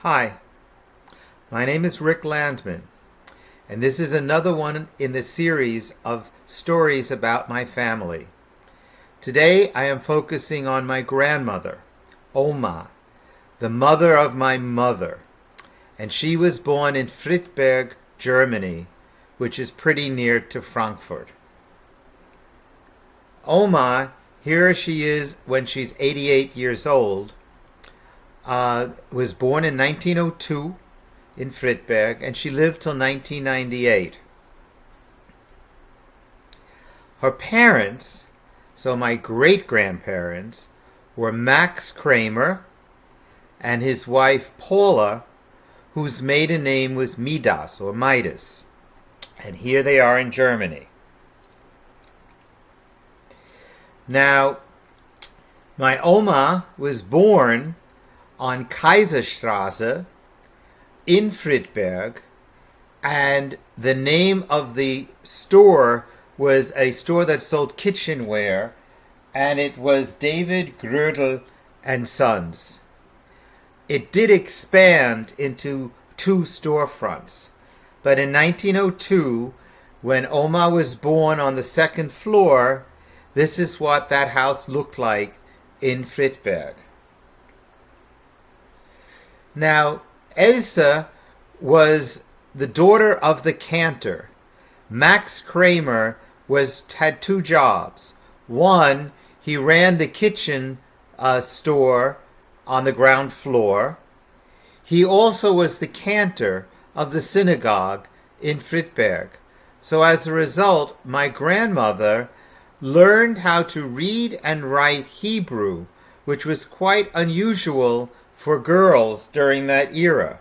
Hi, my name is Rick Landman, and this is another one in the series of stories about my family. Today I am focusing on my grandmother, Oma, the mother of my mother, and she was born in Friedberg, Germany, which is pretty near to Frankfurt. Oma, here she is when she's 88 years old, was born in 1902 in Friedberg, and she lived till 1998. Her parents, so my great-grandparents, were Max Kramer and his wife Paula, whose maiden name was Midas or Midas. And here they are in Germany. Now, my Oma was born on Kaiserstraße in Friedberg, and the name of the store was a store that sold kitchenware, and it was David Grödel and Sons. It did expand into 2 storefronts, but in 1902, when Oma was born on the 2nd floor, this is what that house looked like in Friedberg. Now, Elsie was the daughter of the cantor. Max Kramer had 2 jobs. One, he ran the kitchen store on the ground floor. He also was the cantor of the synagogue in Friedberg. So as a result, my grandmother learned how to read and write Hebrew, which was quite unusual for girls during that era.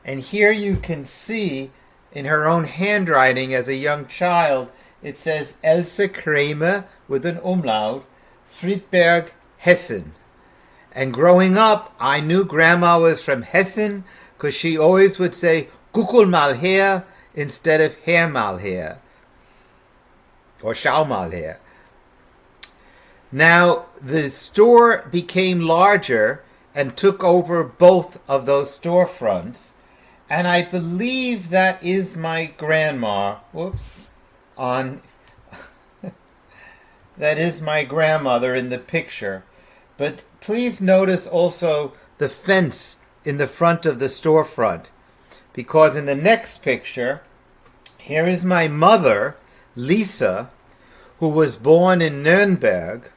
And here you can see in her own handwriting as a young child, it says Elsie Kramer with an umlaut, Friedberg, Hessen. And growing up, I knew Grandma was from Hessen because she always would say, "Guckul mal her," instead of "Her mal her," or "Schau mal her." Now, the store became larger and took over both of those storefronts, and I believe that is my grandma. That is my grandmother in the picture. But please notice also the fence in the front of the storefront, because in the next picture, here is my mother, Lisa, who was born in Nurnberg,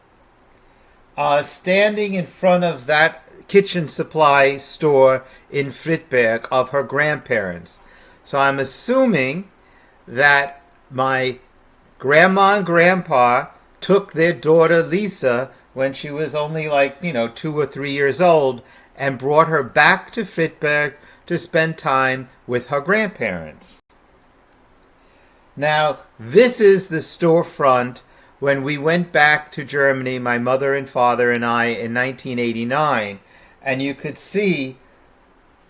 standing in front of that kitchen supply store in Friedberg of her grandparents. So I'm assuming that my grandma and grandpa took their daughter Lisa when she was only 2 or 3 years old and brought her back to Friedberg to spend time with her grandparents. Now, this is the storefront when we went back to Germany, my mother and father and I, in 1989. And you could see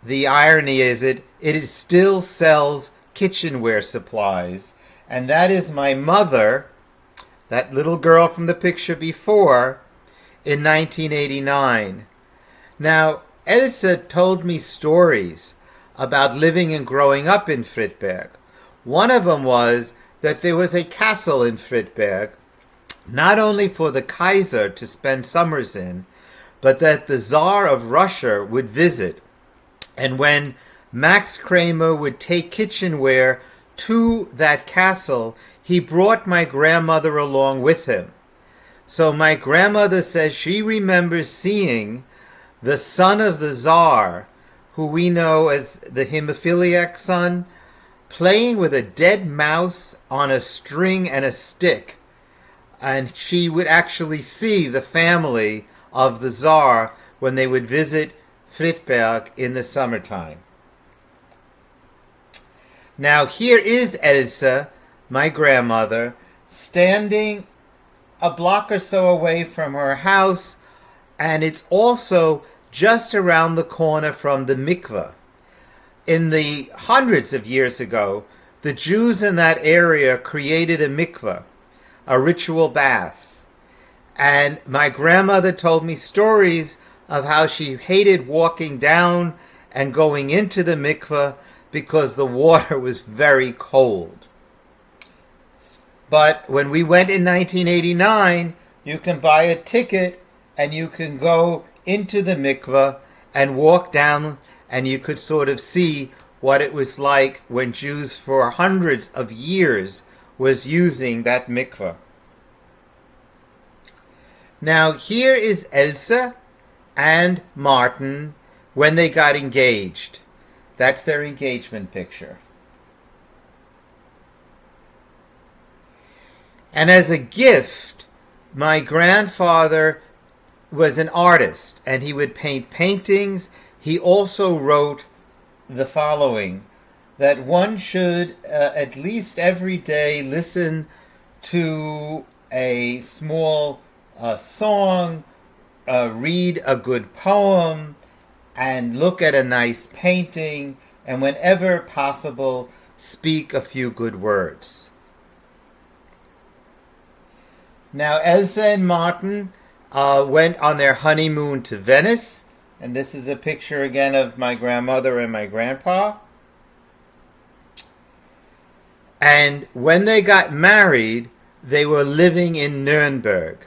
the irony is it still sells kitchenware supplies. And that is my mother, that little girl from the picture before, in 1989. Now, Elsie told me stories about living and growing up in Friedberg. One of them was that there was a castle in Friedberg, not only for the Kaiser to spend summers in, but that the Tsar of Russia would visit. And when Max Kramer would take kitchenware to that castle, he brought my grandmother along with him. So my grandmother says she remembers seeing the son of the Tsar, who we know as the hemophiliac son, playing with a dead mouse on a string and a stick. And she would actually see the family of the Tsar when they would visit Friedberg in the summertime. Now here is Elsie, my grandmother, standing a block or so away from her house, and it's also just around the corner from the mikveh. In the hundreds of years ago, the Jews in that area created a mikveh, a ritual bath. And my grandmother told me stories of how she hated walking down and going into the mikveh because the water was very cold. But when we went in 1989, you can buy a ticket and you can go into the mikveh and walk down, and you could sort of see what it was like when Jews for hundreds of years was using that mikveh. Now here is Elsa and Martin when they got engaged. That's their engagement picture. And as a gift, my grandfather was an artist, and he would paint paintings. He also wrote the following, that one should at least every day listen to a small song, read a good poem, and look at a nice painting, and whenever possible, speak a few good words. Now, Elsa and Martin went on their honeymoon to Venice, and this is a picture again of my grandmother and my grandpa. And when they got married, they were living in Nurnberg.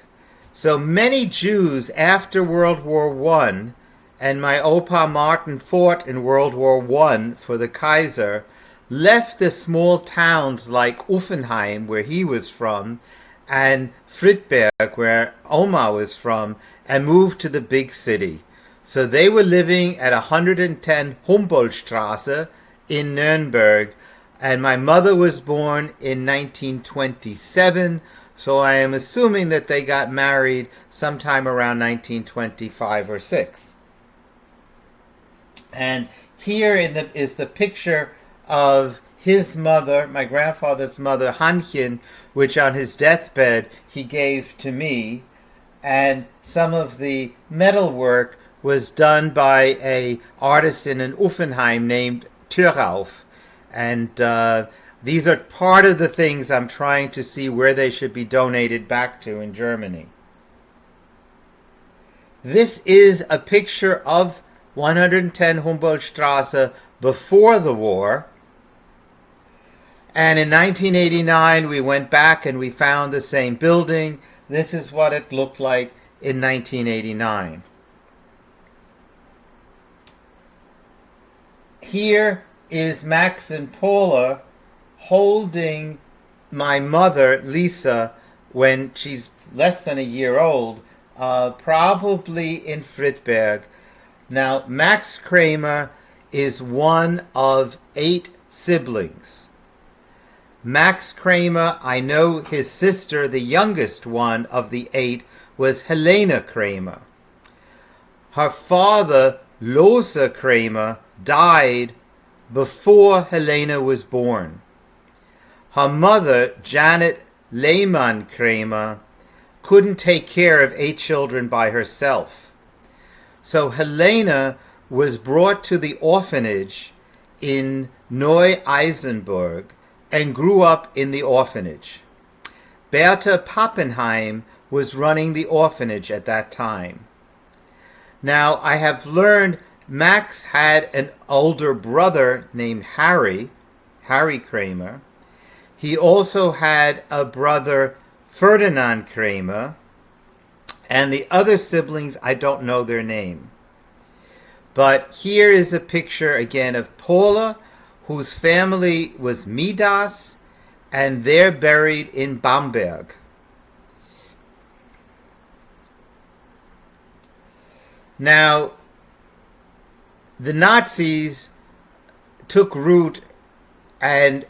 So many Jews after World War I, and my Opa Martin fought in World War I for the Kaiser, left the small towns like Uffenheim, where he was from, and Friedberg, where Oma was from, and moved to the big city. So they were living at 110 Humboldtstrasse in Nurnberg, and my mother was born in 1927, so I am assuming that they got married sometime around 1925 or 6. And here is the picture of his mother, my grandfather's mother, Hanchen, which on his deathbed he gave to me. And some of the metalwork was done by an artisan in Uffenheim named Thürauf. And these are part of the things I'm trying to see where they should be donated back to in Germany. This is a picture of 110 Humboldtstrasse before the war. And in 1989, we went back and we found the same building. This is what it looked like in 1989. Here is Max and Paula holding my mother, Lisa, when she's less than a year old, probably in Friedberg. Now, Max Kramer is one of 8 siblings. Max Kramer, I know his sister, the youngest one of the 8, was Helene Kramer. Her father, Lose Kramer, died before Helene was born. Her mother, Janet Lehmann Kramer, couldn't take care of 8 children by herself. So Helene was brought to the orphanage in Neu-Isenburg and grew up in the orphanage. Bertha Pappenheim was running the orphanage at that time. Now, I have learned Max had an older brother named Harry Kramer. He also had a brother, Ferdinand Kramer, and the other siblings, I don't know their name. But here is a picture again of Paula, whose family was Midas, and they're buried in Bamberg. Now, the Nazis took root, and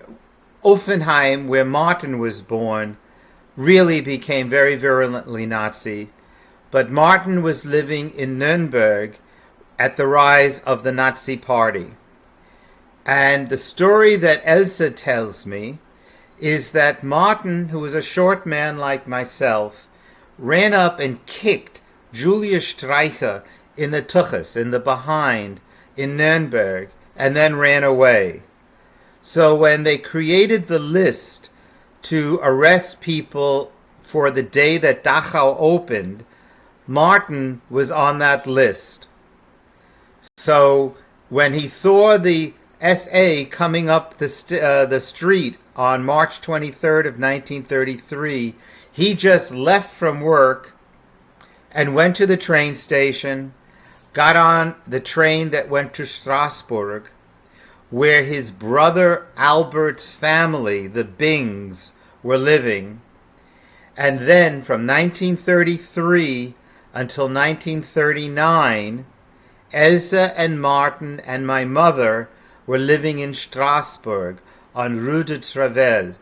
Uffenheim, where Martin was born, really became very virulently Nazi. But Martin was living in Nurnberg at the rise of the Nazi Party. And the story that Elsa tells me is that Martin, who was a short man like myself, ran up and kicked Julia Streicher in the tuchus, in the behind, in Nurnberg, and then ran away. So when they created the list to arrest people for the day that Dachau opened, Martin was on that list. So when he saw the SA coming up the street on March 23rd of 1933, he just left from work and went to the train station, got on the train that went to Strasbourg, where his brother Albert's family, the Bings, were living. And then from 1933 until 1939, Elsa and Martin and my mother were living in Strasbourg on Rue de Travel.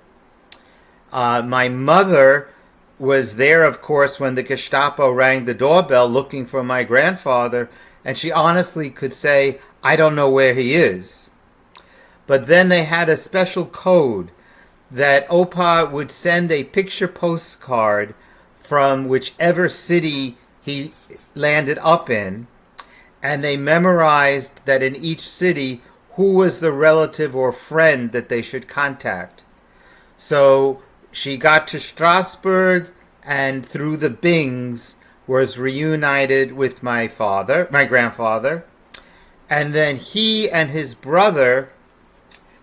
My mother was there, of course, when the Gestapo rang the doorbell looking for my grandfather, and she honestly could say, "I don't know where he is." But then they had a special code that Opa would send a picture postcard from whichever city he landed up in, and they memorized that in each city who was the relative or friend that they should contact. So she got to Strasbourg, and through the Bings was reunited with my grandfather, and then he and his brother.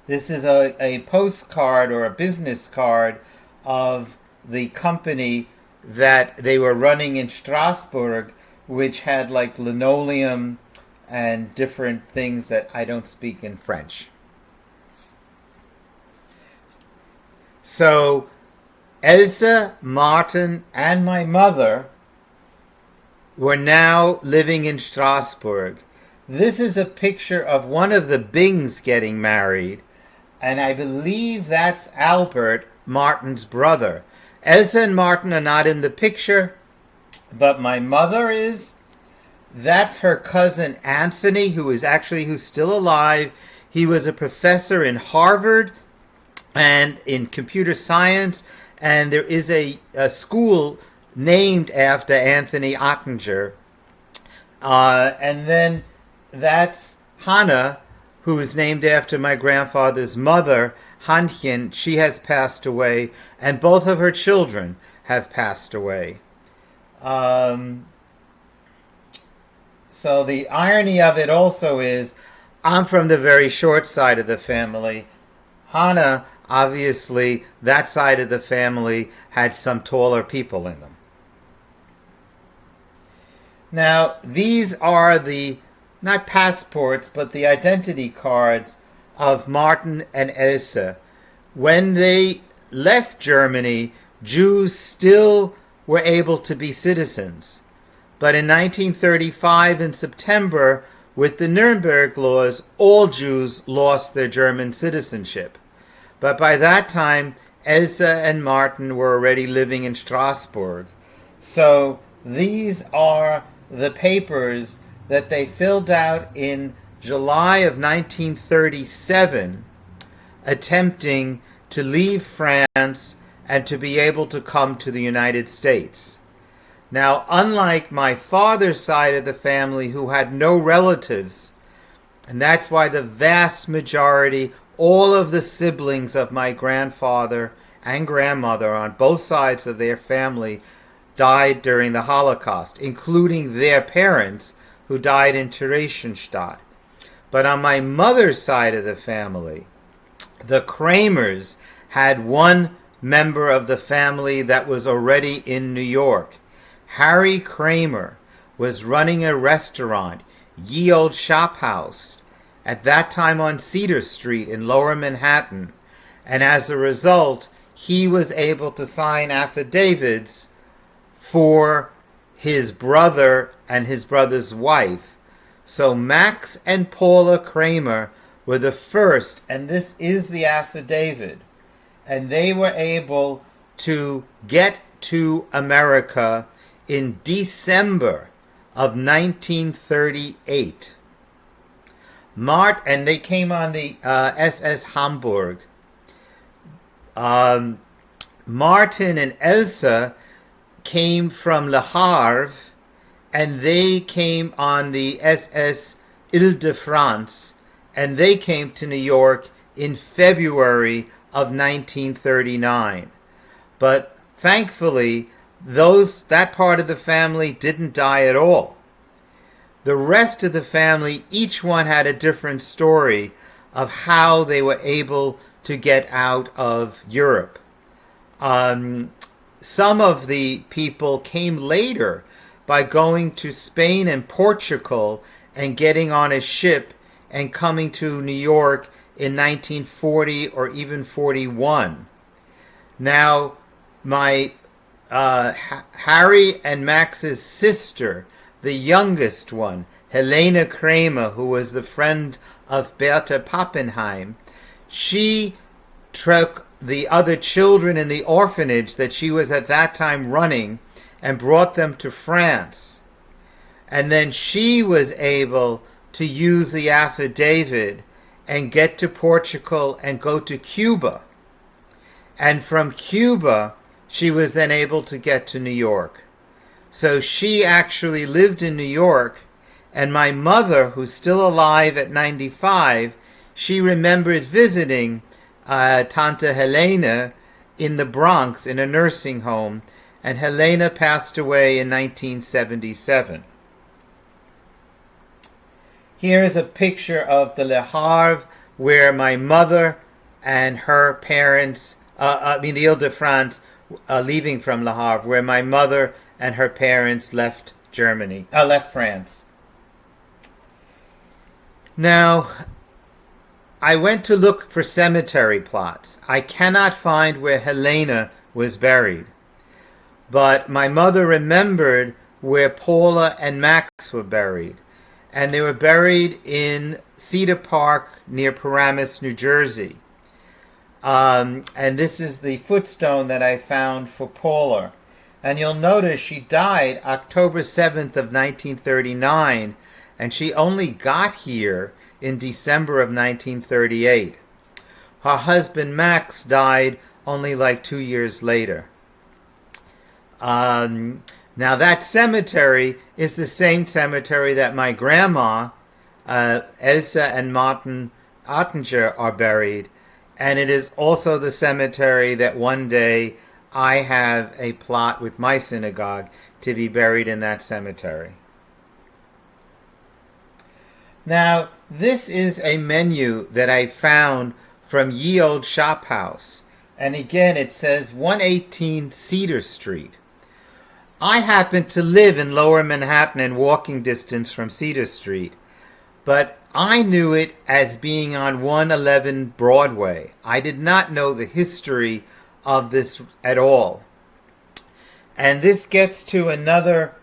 This is a postcard or a business card of the company that they were running in Strasbourg, which had like linoleum and different things that I don't speak in French. So Elsa, Martin, and my mother were now living in Strasbourg. This is a picture of one of the Bings getting married, and I believe that's Albert, Martin's brother. Elsa and Martin are not in the picture, but my mother is. That's her cousin Anthony, who's still alive. He was a professor in Harvard and in computer science, and there is a school named after Anthony Ottinger. And then that's Hannah, who is named after my grandfather's mother, Hannchen. She has passed away, and both of her children have passed away. So the irony of it also is I'm from the very short side of the family. Hannah, obviously, that side of the family had some taller people in them. Now, these are the, not passports, but the identity cards of Martin and Elsa. When they left Germany, Jews still were able to be citizens. But in 1935, in September, with the Nurnberg laws, all Jews lost their German citizenship. But by that time, Elsa and Martin were already living in Strasbourg. So these are the papers that they filled out in July of 1937, attempting to leave France and to be able to come to the United States. Now, unlike my father's side of the family, who had no relatives, and that's why the vast majority, all of the siblings of my grandfather and grandmother on both sides of their family died during the Holocaust, including their parents, who died in Theresienstadt. But on my mother's side of the family, the Kramers had one member of the family that was already in New York. Harry Kramer was running a restaurant, Ye Old Shop House, at that time on Cedar Street in Lower Manhattan, and as a result, he was able to sign affidavits for his brother and his brother's wife. So Max and Paula Kramer were the first, and this is the affidavit, and they were able to get to America in December of 1938. And they came on the SS Hamburg. Martin and Elsa came from Le Havre, and they came on the SS Ile-de-France, and they came to New York in February of 1939. But thankfully, that part of the family didn't die at all. The rest of the family, each one had a different story of how they were able to get out of Europe. Some of the people came later by going to Spain and Portugal and getting on a ship and coming to New York in 1940 or even 41. Now, my Harry and Max's sister, the youngest one, Helene Kramer, who was the friend of Bertha Pappenheim, she took the other children in the orphanage that she was at that time running and brought them to France. And then she was able to use the affidavit and get to Portugal and go to Cuba. And from Cuba, she was then able to get to New York. So she actually lived in New York, and my mother, who's still alive at 95, she remembered visiting Tante Helena in the Bronx in a nursing home, and Helena passed away in 1977. Here's a picture of the Le Havre where my mother and her parents, the Ile-de-France, leaving from Le Havre, where my mother and her parents left France. Now, I went to look for cemetery plots. I cannot find where Helena was buried. But my mother remembered where Paula and Max were buried. And they were buried in Cedar Park near Paramus, New Jersey. And this is the footstone that I found for Paula. And you'll notice she died October 7th of 1939, and she only got here in December of 1938. Her husband Max died only like 2 years later. Now that cemetery is the same cemetery that my grandma, Elsie and Martin Ottinger, are buried. And it is also the cemetery that one day I have a plot with my synagogue to be buried in that cemetery. Now, this is a menu that I found from Ye Old Shop House. And again, it says 118 Cedar Street. I happen to live in Lower Manhattan and walking distance from Cedar Street, but I knew it as being on 111 Broadway. I did not know the history of this at all. And this gets to another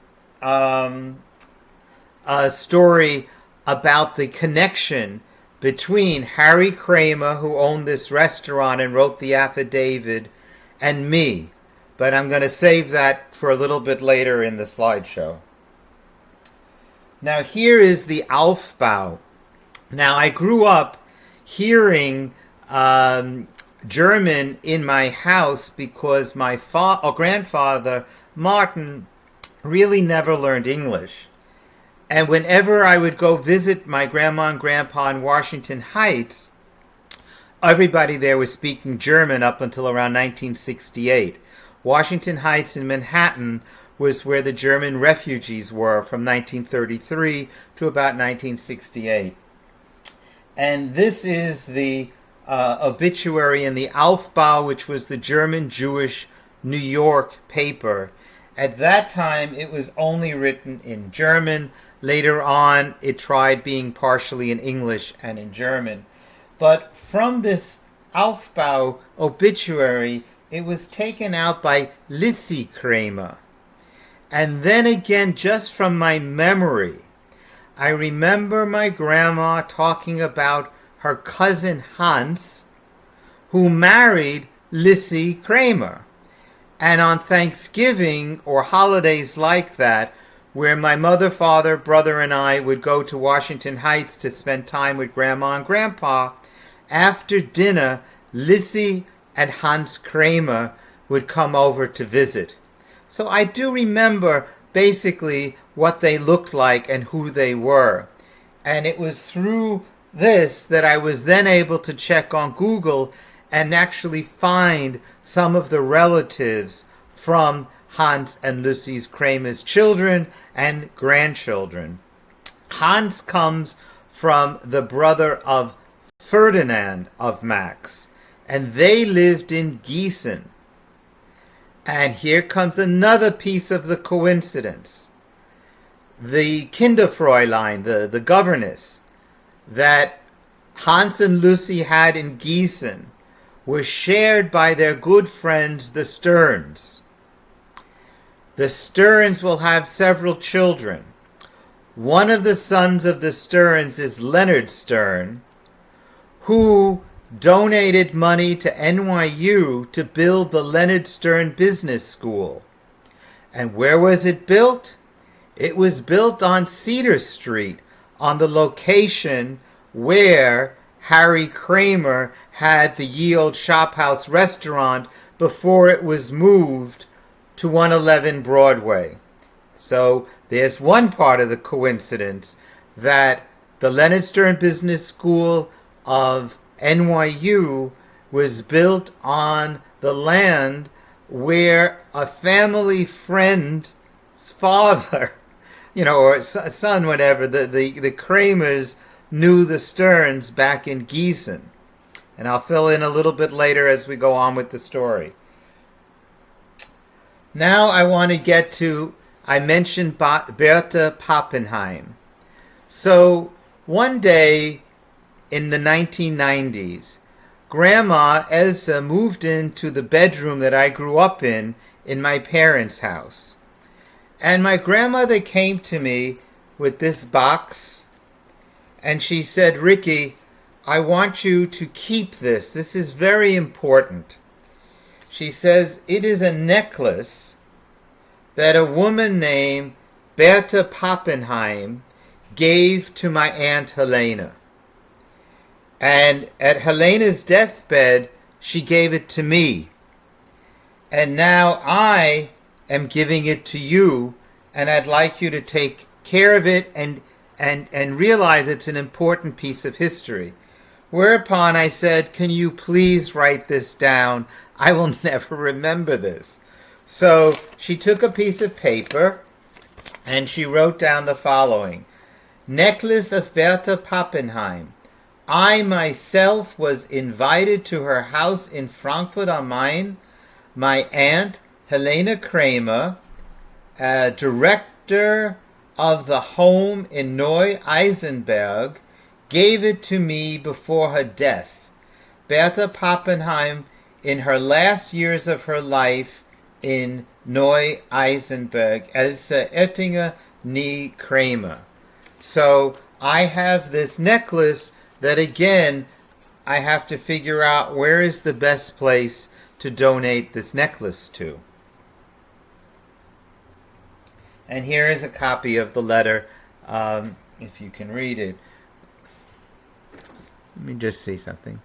story about the connection between Harry Kramer, who owned this restaurant and wrote the affidavit, and me. But I'm going to save that for a little bit later in the slideshow. Now here is the Aufbau. Now I grew up hearing German in my house because my grandfather, Martin, really never learned English. And whenever I would go visit my grandma and grandpa in Washington Heights, everybody there was speaking German up until around 1968. Washington Heights in Manhattan was where the German refugees were from 1933 to about 1968. And this is the obituary in the Aufbau, which was the German Jewish New York paper. At that time, it was only written in German. Later on, it tried being partially in English and in German. But from this Aufbau obituary, it was taken out by Elsie Kramer. And then again, just from my memory, I remember my grandma talking about her cousin Hans, who married Elsie Kramer. And on Thanksgiving or holidays like that, where my mother, father, brother, and I would go to Washington Heights to spend time with Grandma and Grandpa, after dinner, Elsie and Hans Kramer would come over to visit. So I do remember basically what they looked like and who they were. And it was through this that I was then able to check on Google and actually find some of the relatives from Hans and Lucy's Kramer's children and grandchildren. Hans comes from the brother of Ferdinand of Max, and they lived in Gießen. And here comes another piece of the coincidence. The Kinderfräulein, the governess, that Hans and Lucy had in Gießen was shared by their good friends, the Sterns. The Sterns will have several children. One of the sons of the Sterns is Leonard Stern, who donated money to NYU to build the Leonard Stern Business School. And where was it built? It was built on Cedar Street, on the location where Harry Kramer had the Ye Olde Shophouse restaurant before it was moved to 111 Broadway. So there's one part of the coincidence, that the Leonard Stern Business School of NYU was built on the land where a family friend's father, or son, whatever, the Kramers knew the Sterns back in Gießen. And I'll fill in a little bit later as we go on with the story. Now I want to get to, I mentioned Bertha Pappenheim. So one day in the 1990s, Grandma Elsie moved into the bedroom that I grew up in my parents' house. And my grandmother came to me with this box, and she said, "Ricky, I want you to keep this. This is very important." She says, "It is a necklace that a woman named Bertha Pappenheim gave to my Aunt Helene. And at Helene's deathbed, she gave it to me. And now I am giving it to you, and I'd like you to take care of it and realize it's an important piece of history." Whereupon I said, "Can you please write this down? I will never remember this." So she took a piece of paper and she wrote down the following: "Necklace of Bertha Pappenheim. I myself was invited to her house in Frankfurt am Main. My aunt, Helene Kramer, director of the home in Neu-Isenberg, gave it to me before her death. Bertha Pappenheim, in her last years of her life in Neu-Isenberg, Elsie Oettinger nie Kramer." So I have this necklace that, again, I have to figure out where is the best place to donate this necklace to. And here is a copy of the letter, if you can read it. Let me just see something.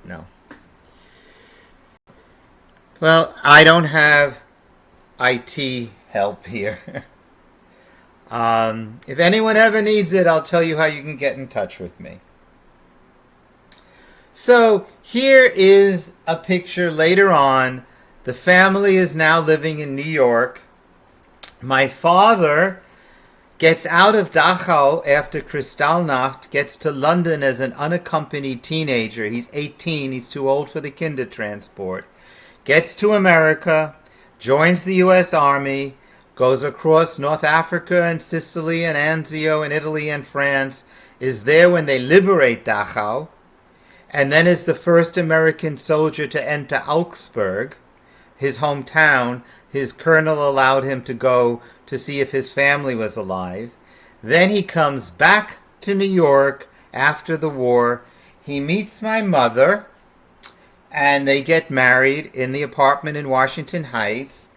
No. Well, I don't have IT help here. If anyone ever needs it, I'll tell you how you can get in touch with me. So here is a picture later on. The family is now living in New York. My father gets out of Dachau after Kristallnacht, gets to London as an unaccompanied teenager. He's 18, he's too old for the Kindertransport. Gets to America, joins the U.S. Army, goes across North Africa and Sicily and Anzio and Italy and France, is there when they liberate Dachau, and then is the first American soldier to enter Augsburg, his hometown. His colonel allowed him to go to see if his family was alive. Then he comes back to New York after the war. He meets my mother, and they get married in the apartment in Washington Heights.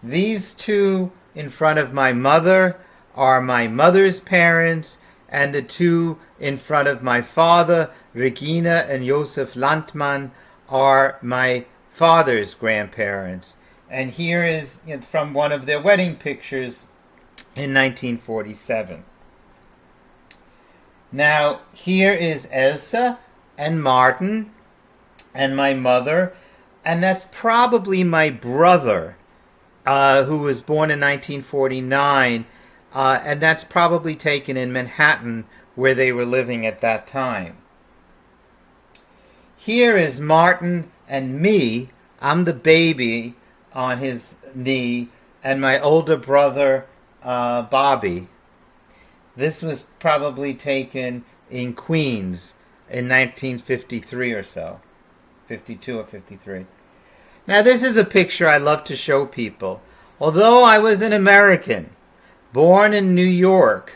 These two in front of my mother are my mother's parents, and the two in front of my father, Regina and Josef Landman, are my father's grandparents. And here is from one of their wedding pictures in 1947. Now, here is Elsa and Martin and my mother. And that's probably my brother, who was born in 1949, and that's probably taken in Manhattan, where they were living at that time. Here is Martin and me. I'm the baby on his knee, and my older brother, Bobby. This was probably taken in Queens in 1953 or so. 52 or 53. Now this is a picture I love to show people. Although I was an American, born in New York,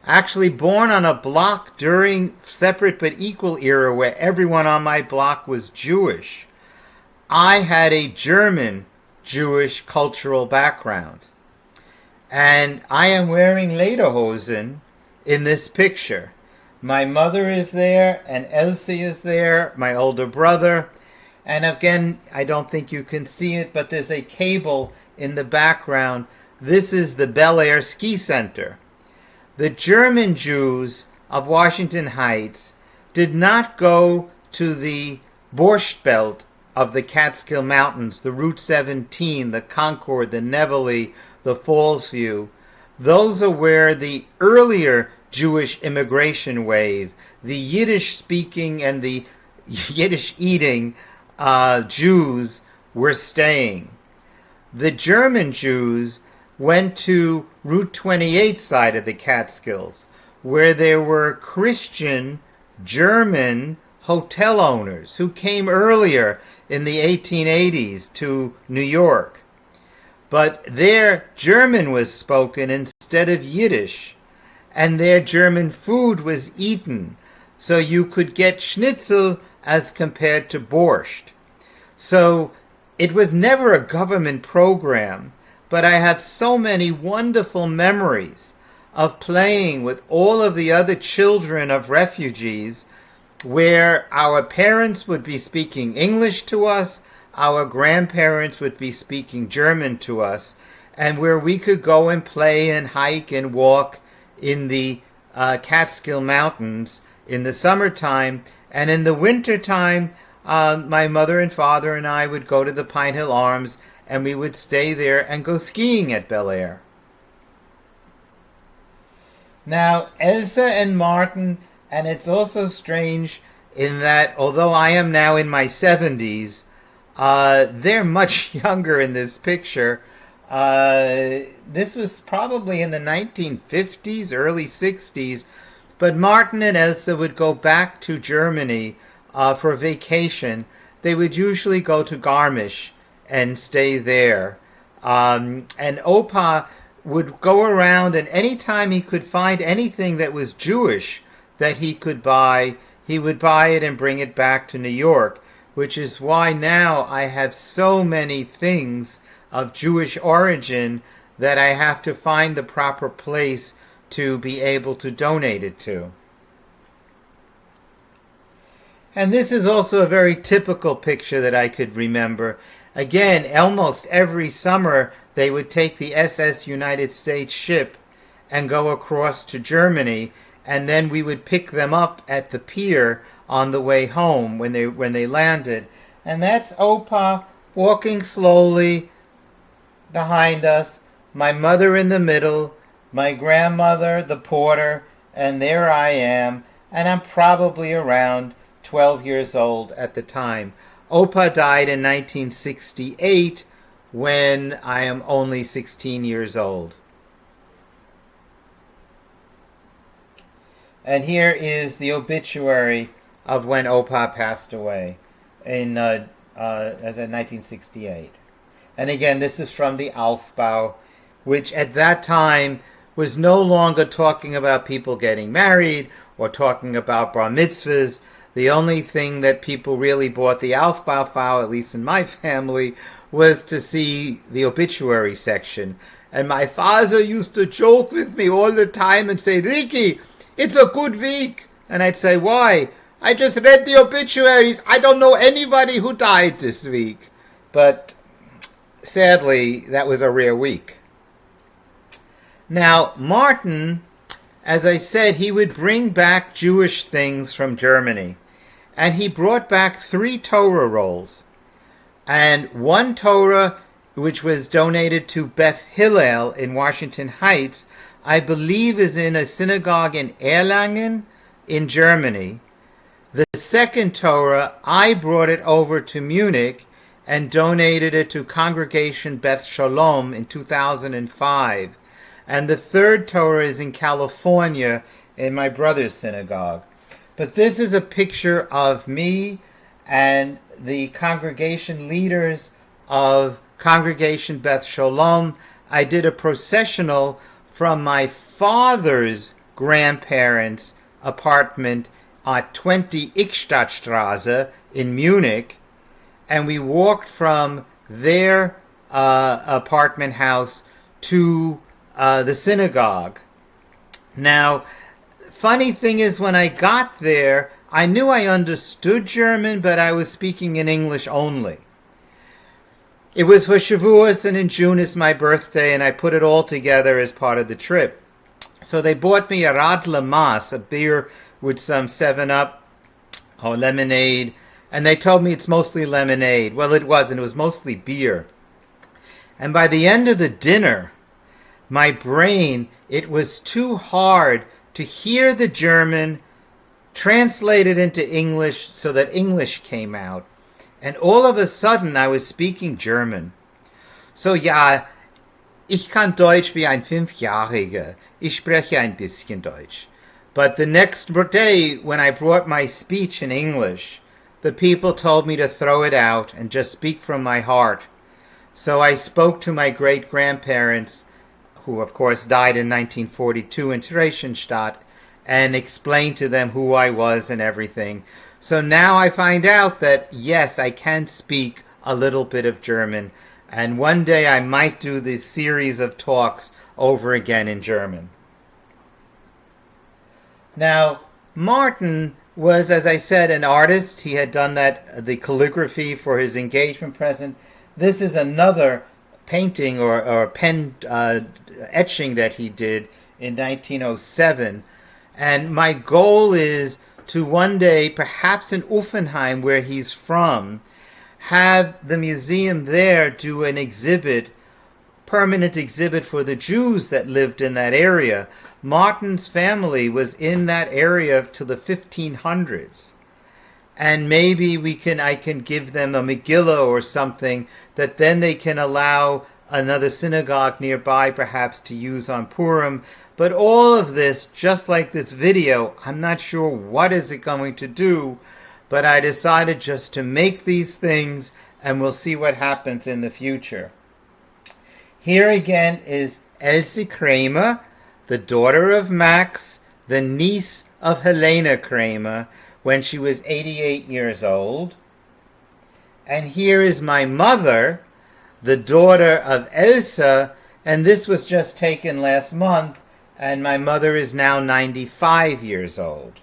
actually born on a block during separate but equal era where everyone on my block was Jewish, I had a German Jewish cultural background. And I am wearing lederhosen in this picture. My mother is there, and Elsie is there, my older brother. And again, I don't think you can see it, but there's a cable in the background. This is the Bel Air Ski Center. The German Jews of Washington Heights did not go to the Borscht Belt of the Catskill Mountains, the Route 17, the Concord, the Nevele, the Falls View. Those are where the earlier Jewish immigration wave, the Yiddish-speaking and the Yiddish-eating Jews were staying. The German Jews went to Route 28 side of the Catskills, where there were Christian German hotel owners who came earlier in the 1880s to New York. But their German was spoken instead of Yiddish, and their German food was eaten, so you could get schnitzel as compared to borscht. So it was never a government program, but I have so many wonderful memories of playing with all of the other children of refugees, where our parents would be speaking English to us, our grandparents would be speaking German to us, and where we could go and play and hike and walk in the Catskill Mountains in the summertime. And in the wintertime, my mother and father and I would go to the Pine Hill Arms, and we would stay there and go skiing at Bel Air. Now, Elsa and Martin, and it's also strange in that although I am now in my 70s, they're much younger in this picture. This was probably in the 1950s, early 60s, but Martin and Elsa would go back to Germany for vacation. They would usually go to Garmisch and stay there. And Opa would go around, and anytime he could find anything that was Jewish that he could buy, he would buy it and bring it back to New York, which is why now I have so many things of Jewish origin that I have to find the proper place to be able to donate it to. And this is also a very typical picture that I could remember. Again, almost every summer they would take the SS United States ship and go across to Germany, and then we would pick them up at the pier on the way home when they landed. And that's Opa walking slowly behind us, my mother in the middle, my grandmother, the porter, and there I am, and I'm probably around 12 years old at the time. Opa died in 1968 when I am only 16 years old. And here is the obituary of when Opa passed away in 1968. And again, this is from the Aufbau, which at that time was no longer talking about people getting married or talking about bar mitzvahs. The only thing that people really bought the Aufbau file, at least in my family, was to see the obituary section. And my father used to joke with me all the time and say, "Ricky, it's a good week." And I'd say, "Why?" "I just read the obituaries. I don't know anybody who died this week." But sadly, that was a rare week. Now, Martin, as I said, he would bring back Jewish things from Germany. And he brought back 3 Torah rolls. And one Torah, which was donated to Beth Hillel in Washington Heights, I believe is in a synagogue in Erlangen in Germany. The second Torah, I brought it over to Munich and donated it to Congregation Beth Shalom in 2005. And the third Torah is in California in my brother's synagogue. But this is a picture of me and the congregation leaders of Congregation Beth Shalom. I did a processional from my father's grandparents' apartment at 20 Ickstadtstraße in Munich, and we walked from their apartment house to the synagogue. Now, funny thing is, when I got there, I knew I understood German, but I was speaking in English only. It was for Shavuos, and in June is my birthday, and I put it all together as part of the trip. So they bought me a Radler Maas, a beer with some 7-Up or lemonade, and they told me it's mostly lemonade. Well, it wasn't. It was mostly beer. And by the end of the dinner, my brain, it was too hard to hear the German, translate it into English so that English came out. And all of a sudden, I was speaking German. So ja, ich kann Deutsch wie ein 5-Jähriger. Ich spreche ein bisschen Deutsch. But the next day, when I brought my speech in English, the people told me to throw it out and just speak from my heart. So I spoke to my great-grandparents, who of course died in 1942 in Theresienstadt, and explained to them who I was and everything. So now I find out that, yes, I can speak a little bit of German, and one day I might do this series of talks over again in German. Now, Martin was, as I said, an artist. He had done the calligraphy for his engagement present. This is another painting or pen etching that he did in 1907. And my goal is to one day, perhaps in Uffenheim, where he's from, have the museum there do an exhibit, permanent exhibit for the Jews that lived in that area. Martin's family was in that area to the 1500s. And maybe I can give them a Megillah or something that then they can allow another synagogue nearby perhaps to use on Purim. But all of this, just like this video, I'm not sure what is it going to do, but I decided just to make these things and we'll see what happens in the future. Here again is Elsie Kramer, the daughter of Max, the niece of Helene Kramer, when she was 88 years old. And here is my mother, the daughter of Elsa, and this was just taken last month, and my mother is now 95 years old.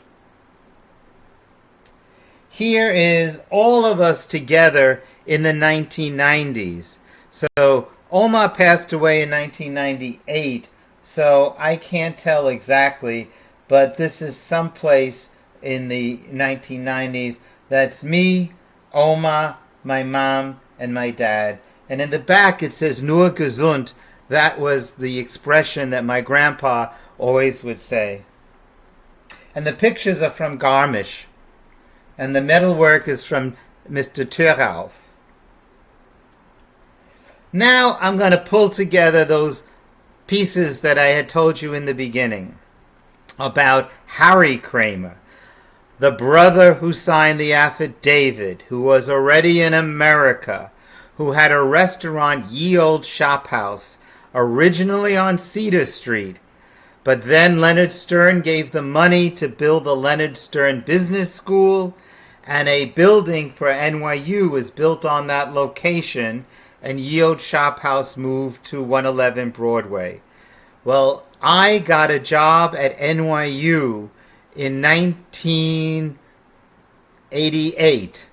Here is all of us together in the 1990s. So Oma passed away in 1998, so I can't tell exactly, but this is someplace in the 1990s. That's me, Oma, my mom, and my dad. And in the back it says nur gesund. That was the expression that my grandpa always would say. And the pictures are from Garmisch. And the metalwork is from Mr. Thurauf. Now I'm going to pull together those pieces that I had told you in the beginning about Harry Kramer, the brother who signed the affidavit, who was already in America, who had a restaurant, Ye Old Shop House, originally on Cedar Street. But then Leonard Stern gave the money to build the Leonard Stern Business School, and a building for NYU was built on that location, and Ye Old Shop House moved to 111 Broadway. Well, I got a job at NYU in 1988,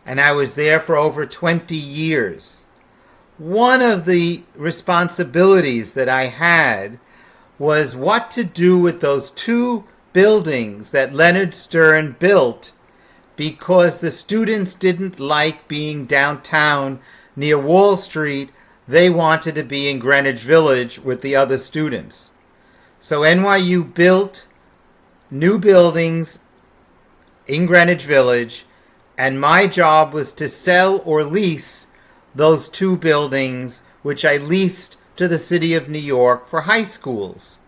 and I was there for over 20 years. One of the responsibilities that I had was what to do with those two buildings that Leonard Stern built because the students didn't like being downtown near Wall Street. They wanted to be in Greenwich Village with the other students. So NYU built new buildings in Greenwich Village, and my job was to sell or lease those two buildings, which I leased to the city of New York for high schools.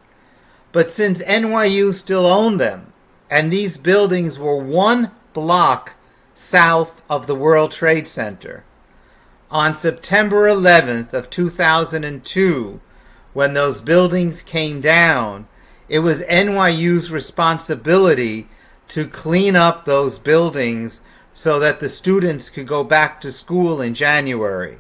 But since NYU still owned them, and these buildings were 1 block south of the World Trade Center, on September 11th of 2002, when those buildings came down, it was NYU's responsibility to clean up those buildings so that the students could go back to school in January.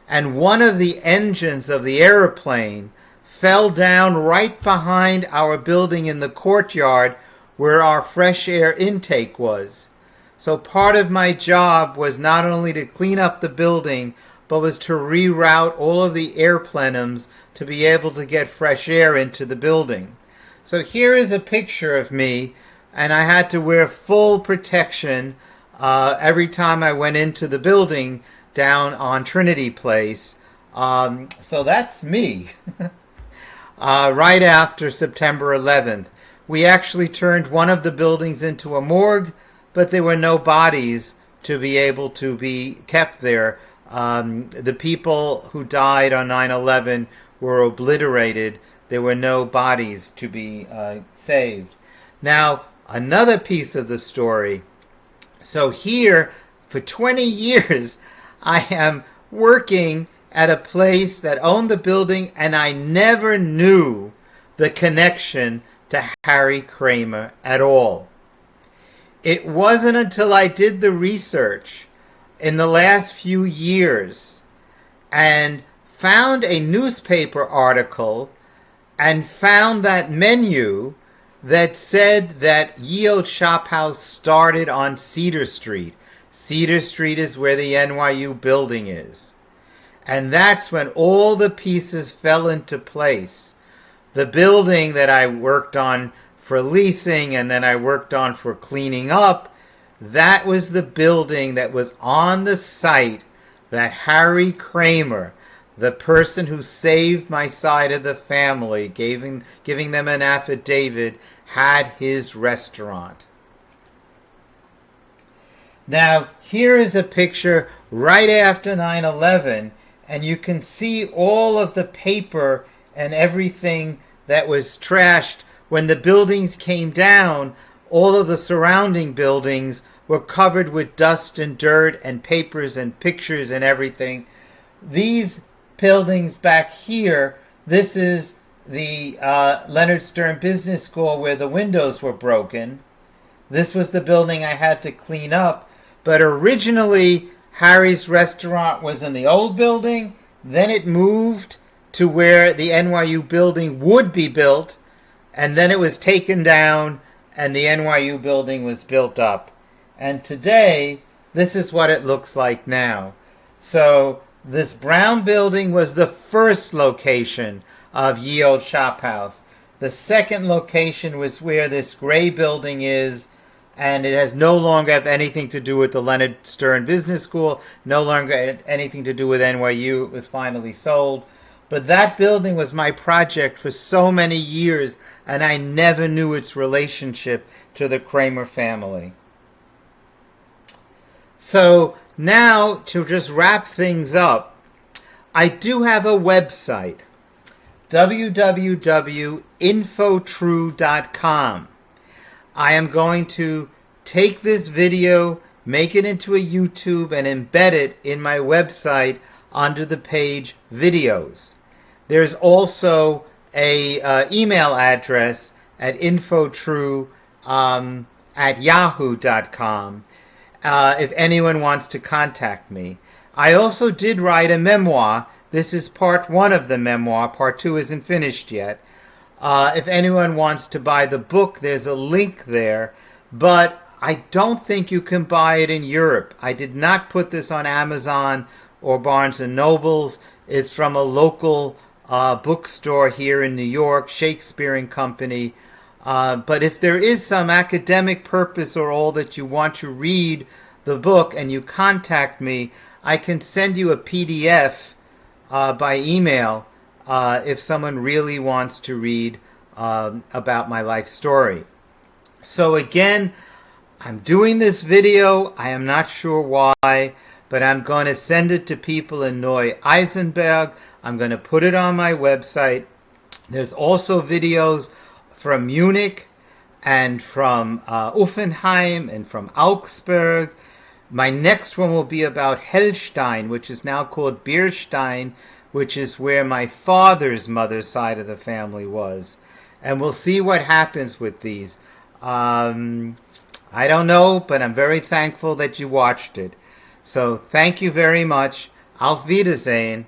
And one of the engines of the airplane fell down right behind our building in the courtyard where our fresh air intake was. So part of my job was not only to clean up the building, but was to reroute all of the airplenums to be able to get fresh air into the building. So here is a picture of me, and I had to wear full protection every time I went into the building down on Trinity Place. So that's me. Right after September 11th. We actually turned one of the buildings into a morgue, but there were no bodies to be able to be kept there. The people who died on 9/11 were obliterated. There were no bodies to be saved. Now, another piece of the story. So here, for 20 years, I am working at a place that owned the building, and I never knew the connection to Harry Kramer at all. It wasn't until I did the research in the last few years and found a newspaper article and found that menu that said that Ye Olde Shop House started on Cedar Street. Cedar Street is where the NYU building is. And that's when all the pieces fell into place. The building that I worked on for leasing and then I worked on for cleaning up, that was the building that was on the site that Harry Kramer, the person who saved my side of the family, giving them an affidavit, had his restaurant. Now, here is a picture right after 9/11, and you can see all of the paper and everything that was trashed. When the buildings came down, all of the surrounding buildings were covered with dust and dirt and papers and pictures and everything. These buildings back here, this is the Leonard Stern Business School where the windows were broken. This was the building I had to clean up. But originally, Harry's restaurant was in the old building. Then it moved to where the NYU building would be built. And then it was taken down and the NYU building was built up. And today, this is what it looks like now. So this brown building was the first location of Ye Olde Shop House. The second location was where this gray building is, and it has no longer have anything to do with the Leonard Stern Business School, no longer had anything to do with NYU. It was finally sold. But that building was my project for so many years, and I never knew its relationship to the Kramer family. So now, to just wrap things up, I do have a website, www.infotrue.com. I am going to take this video, make it into a YouTube, and embed it in my website under the page Videos. There's also a email address at infotrue@yahoo.com if anyone wants to contact me. I also did write a memoir. This is part 1 of the memoir. Part 2 isn't finished yet. If anyone wants to buy the book, there's a link there. But I don't think you can buy it in Europe. I did not put this on Amazon or Barnes & Nobles. It's from a local bookstore here in New York, Shakespeare and Company. But if there is some academic purpose or all that you want to read the book and you contact me, I can send you a PDF by email if someone really wants to read about my life story. So again, I'm doing this video. I am not sure why, but I'm going to send it to people in Neu-Isenberg. I'm going to put it on my website. There's also videos from Munich and from Uffenheim and from Augsburg. My next one will be about Hellstein, which is now called Bierstein, which is where my father's mother's side of the family was. And we'll see what happens with these. I don't know, but I'm very thankful that you watched it. So thank you very much. Auf Wiedersehen.